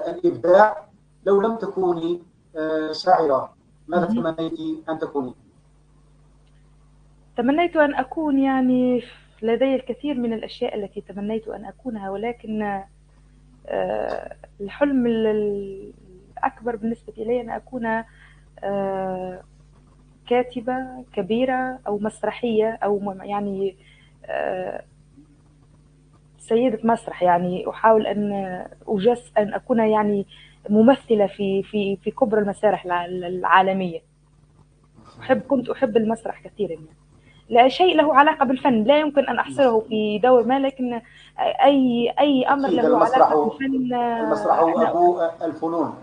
الإبداع لو لم تكوني شاعرة؟ ماذا تمنيت أن تكوني؟ تمنيت أن أكون يعني لدي الكثير من الأشياء التي تمنيت أن أكونها، ولكن الحلم الأكبر بالنسبة إلي أن أكون كاتبة كبيرة أو مسرحية أو يعني سيدة مسرح. يعني أحاول أن أكون يعني ممثلة في كبرى المسارح العالمية. كنت أحب المسرح كثيرا يعني. لا شيء له علاقة بالفن لا يمكن أن أحصره في دور ما، لكن أي أمر أكيد له علاقة بالفن المسرح هو أنا أبو الفنون.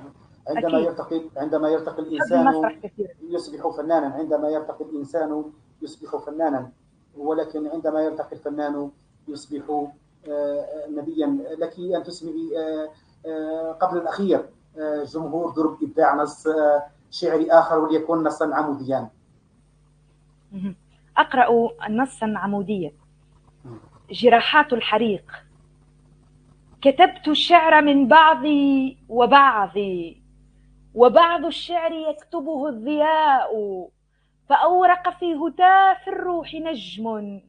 أكيد عندما يرتقي أحب الإنسان المسرح كثيرا. يصبح فنانا، عندما يرتقي الإنسان يصبح فنانا، ولكن عندما يرتقي الفنان يصبح نبيا. لك أن تسمعي قبل الأخير جمهور درب إبداع نص شعري آخر، وليكن نصا عموديا. أقرأ نصا عموديا. جراحات الحريق. كتبت الشعر من بعضي وبعضي، وبعض الشعر يكتبه الضياء، فأورق في هتاف الروح نجم،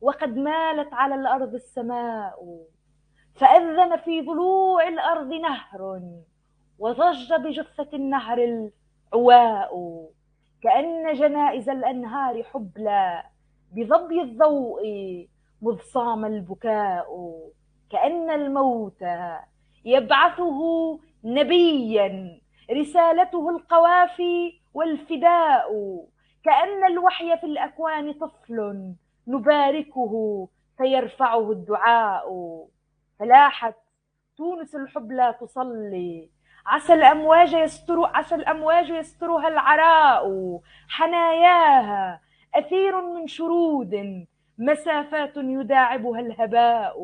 وقد مالت على الأرض السماء، فأذن في ضلوع الأرض نهر، وضج بجثة النهر العواء، كأن جنائز الأنهار حبلى بظبي الضوء، مذ صام البكاء، كأن الموت يبعثه نبيا، رسالته القوافي والفداء، كأن الوحي في الأكوان طفل نباركه فيرفعه الدعاء، فلاحت تونس الحبلى تصلي، عسى الأمواج يسترها العراء، حناياها أثير من شرود، مسافات يداعبها الهباء،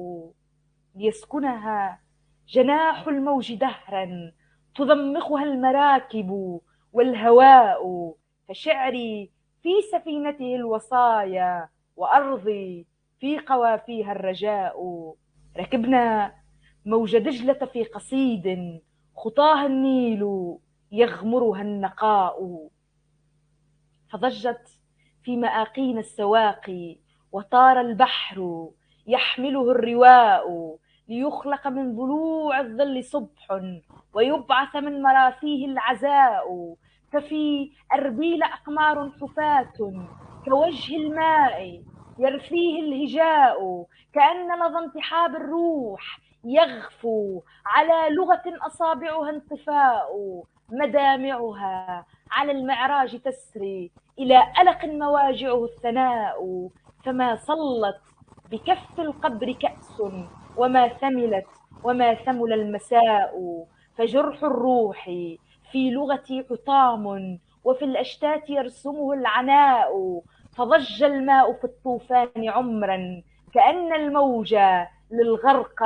ليسكنها جناح الموج دهرا، تضمخها المراكب والهواء، فشعري في سفينته الوصايا، وأرضي في قوافيها الرجاء. ركبنا موج دجلة في قصيد، خطاها النيل يغمرها النقاء، فضجت في مآقين السواقي، وطار البحر يحمله الرواء، ليخلق من ضلوع الظل صبح، ويبعث من مراسيه العزاء، ففي أربيل أقمار حفاة كوجه الماء يرثيه الهجاء، كأن لظى انتحاب الروح يغفو على لغة أصابعها انطفاء، مدامعها على المعراج تسري إلى ألق مواجعه الثناء، فما صلت بكف القبر كأس وما ثمل المساء، فجرح الروح في لغتي حطام، وفي الأشتات يرسمه العناء، فضج الماء في الطوفان عمرا، كأن الموج للغرق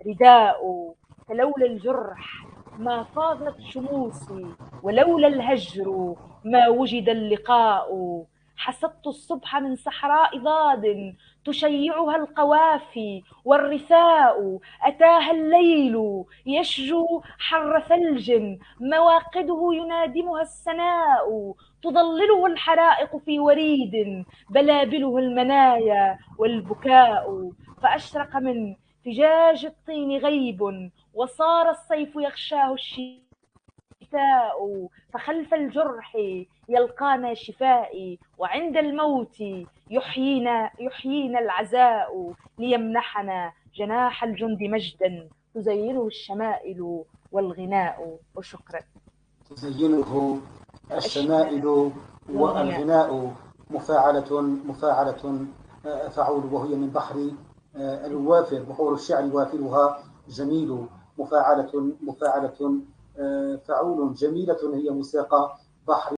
رداء، فلولا الجرح ما فاضت شموسي، ولولا الهجر ما وجد اللقاء، حسبت الصبح من صحراء ضاد تشيعها القوافي والرثاء، أتاها الليل يشجو حر ثلج، مواقده ينادمها السناء، تضلله الحرائق في وريد، بلابله المنايا والبكاء، فأشرق من فجاج الطين غيب، وصار الصيف يغشاه الشتاء، فخلف الجرح يلقانا شفائي، وعند الموت يحيينا العزاء، ليمنحنا جناح الجند مجدا تزينه الشمائل والغناء. وشكرا. تزينه الشمائل الشمائل والغناء. والغناء. مفاعلة فعول، وهي من بحر الوافر. بحور الشعر وافرها جميل. مفاعلة فعول جميلة، هي موسيقى بحر